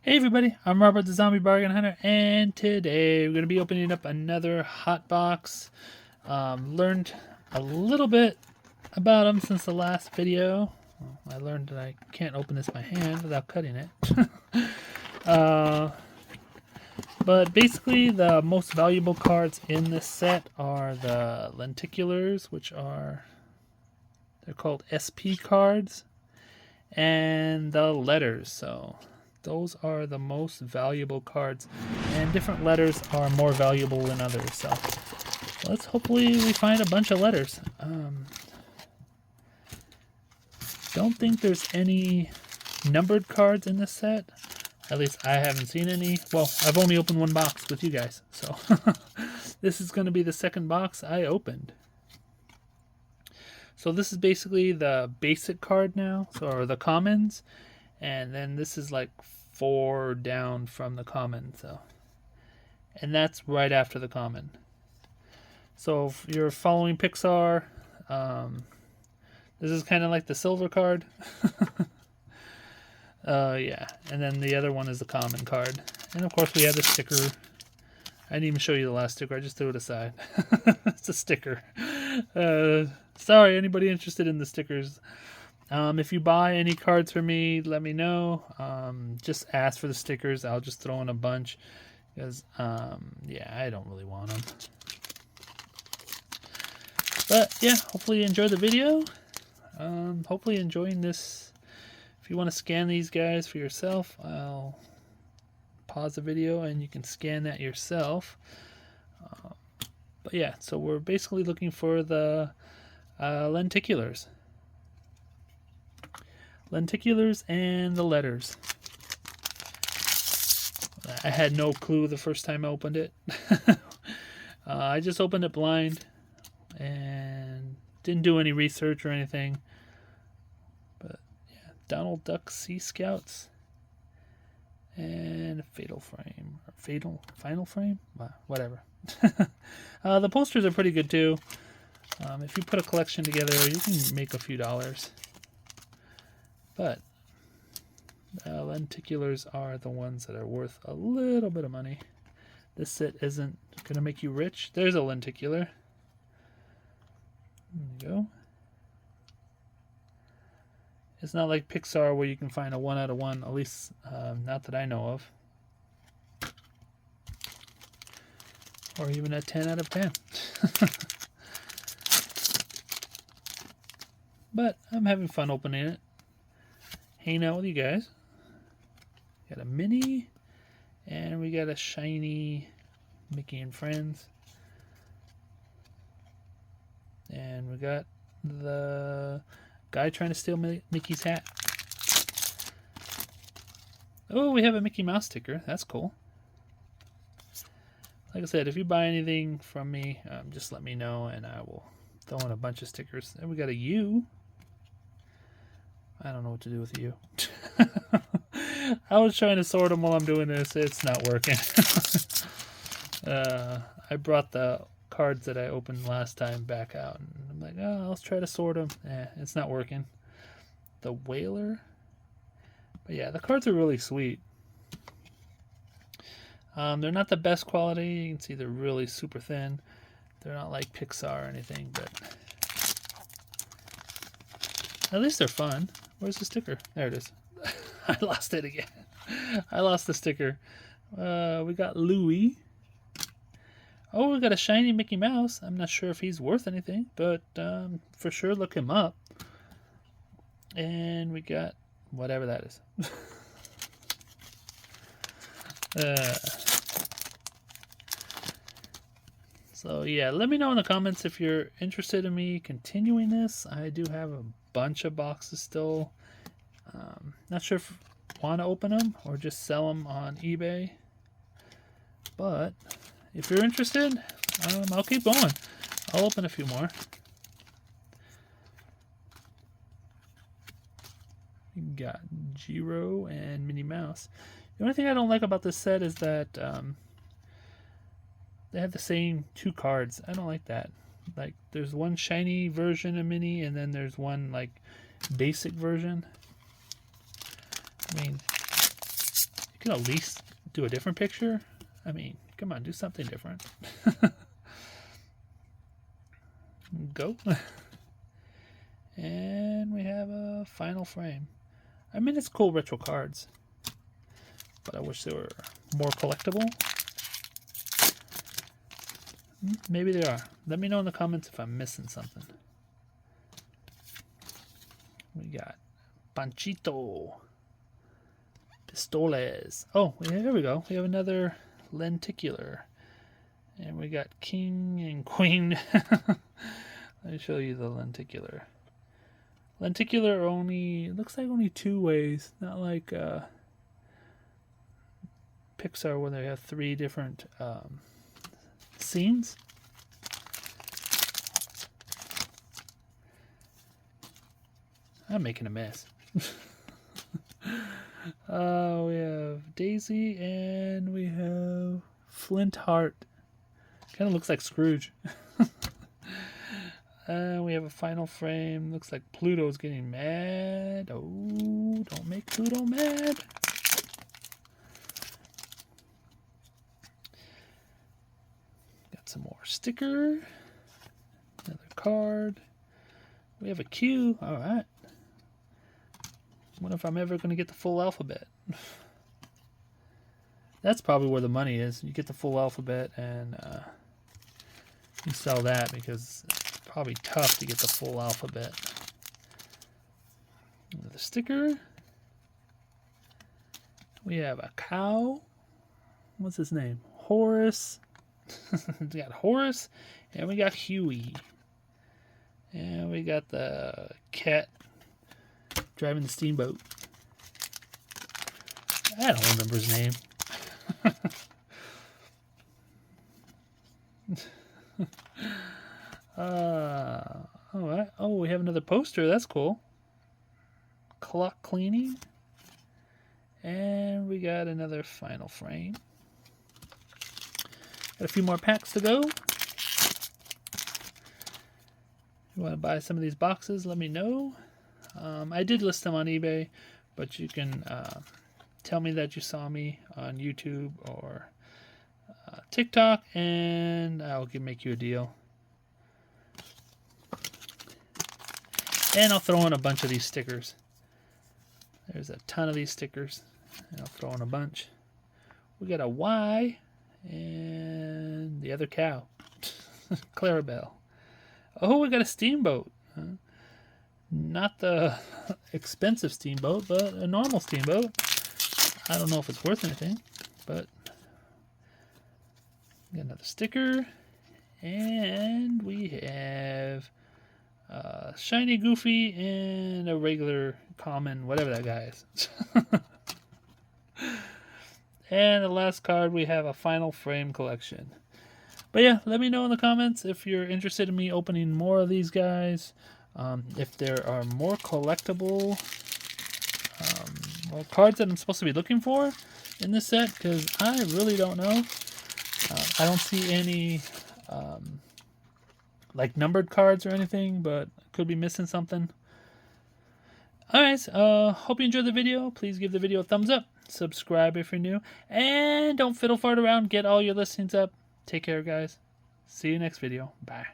Hey everybody, I'm Robert the Zombiebargainhunter, and today we're going to be opening up another Hotbox. Learned a little bit about them since the last video. I learned that I can't open this by hand without cutting it. But basically the most valuable cards in this set are the lenticulars, which they're called SP cards, and the letters. So those are the most valuable cards, and different letters are more valuable than others. So let's hopefully we find a bunch of letters. Don't think there's any numbered cards in this set. At least I haven't seen any. Well, I've only opened one box with you guys, so this is going to be the second box I opened. So this is basically the basic card now, or the commons, and then this is like 4 down from the common. So, and that's right after the common. So if you're following Pixar, this is kind of like the silver card. Yeah, and then the other one is the common card, and of course we have the sticker. I didn't even show you the last sticker. I just threw it aside. It's a sticker. Sorry, anybody interested in the stickers. If you buy any cards from me, let me know. Just ask for the stickers. I'll just throw in a bunch because, yeah, I don't really want them. But yeah, hopefully you enjoy the video. Hopefully enjoying this. If you want to scan these guys for yourself, I'll pause the video and you can scan that yourself. But yeah, so we're basically looking for the lenticulars. Lenticulars and the letters. I had no clue the first time I opened it. I just opened it blind and didn't do any research or anything. But yeah, Donald Duck Sea Scouts and Fatal Frame, or Final Frame, whatever. The posters are pretty good too. If you put a collection together, you can make a few dollars. But lenticulars are the ones that are worth a little bit of money. This set isn't going to make you rich. There's a lenticular. There you go. It's not like Pixar where you can find a 1 out of 1, at least not that I know of. Or even a 10 out of 10. But I'm having fun opening it. Hanging out with you guys. Got a mini, and we got a shiny Mickey and Friends. And we got the guy trying to steal Mickey's hat. Oh, we have a Mickey Mouse sticker. That's cool. Like I said, if you buy anything from me, just let me know and I will throw in a bunch of stickers. And we got a U. I don't know what to do with you. I was trying to sort them while I'm doing this. It's not working. I brought the cards that I opened last time back out. And I'm like, oh, let's try to sort them. It's not working. The Whaler. But yeah, the cards are really sweet. They're not the best quality. You can see they're really super thin. They're not like Pixar or anything, but at least they're fun. Where's the sticker? There it is. I lost it again. I lost the sticker. We got Louie. Oh, we got a shiny Mickey Mouse. I'm not sure if he's worth anything, but for sure look him up. And we got whatever that is. So yeah, let me know in the comments if you're interested in me continuing this. I do have a bunch of boxes still. Not sure if I want to open them or just sell them on eBay. But if you're interested, I'll keep going. I'll open a few more. You got Giro and Minnie Mouse. The only thing I don't like about this set is that they have the same 2 cards. I don't like that. Like, there's one shiny version of Minnie, and then there's one like basic version. I mean, can at least do a different picture. I mean, come on, do something different. Go. And we have a final frame. I mean, it's cool retro cards, but I wish they were more collectible. Maybe they are. Let me know in the comments if I'm missing something. We got Panchito. Pistoles. Oh, here we go. We have another lenticular. And we got king and queen. Let me show you the lenticular. Lenticular only, looks like only 2 ways. Not like Pixar where they have 3 different scenes. I'm making a mess. We have Daisy and we have Flint Heart. Kind of looks like Scrooge. We have a final frame. Looks like Pluto's getting mad. Oh, don't make Pluto mad. Got some more sticker. Another card. We have a Q. All right. Wonder if I'm ever going to get the full alphabet. That's probably where the money is. You get the full alphabet and you sell that because it's probably tough to get the full alphabet. Another sticker. We have a cow. What's his name? Horace. We got Horace and we got Huey. And we got the cat driving the steamboat. I don't remember his name. Alright. Oh, we have another poster. That's cool. Clock cleaning. And we got another final frame. Got a few more packs to go. If you want to buy some of these boxes, let me know. I did list them on eBay, but you can tell me that you saw me on YouTube or TikTok, and I'll make you a deal. And I'll throw in a bunch of these stickers. There's a ton of these stickers, and I'll throw in a bunch. We got a Y and the other cow, Clarabelle. Oh, we got a steamboat. Not the expensive steamboat, but a normal steamboat. I don't know if it's worth anything, but got another sticker, and we have shiny Goofy and a regular common, whatever that guy is. And the last card, we have a final frame collection. But yeah, let me know in the comments if you're interested in me opening more of these guys. If there are more collectible cards that I'm supposed to be looking for in this set, because I really don't know. I don't see any like numbered cards or anything, but could be missing something. Alright, hope you enjoyed the video. Please give the video a thumbs up. Subscribe if you're new. And don't fiddle fart around. Get all your listings up. Take care, guys. See you next video. Bye.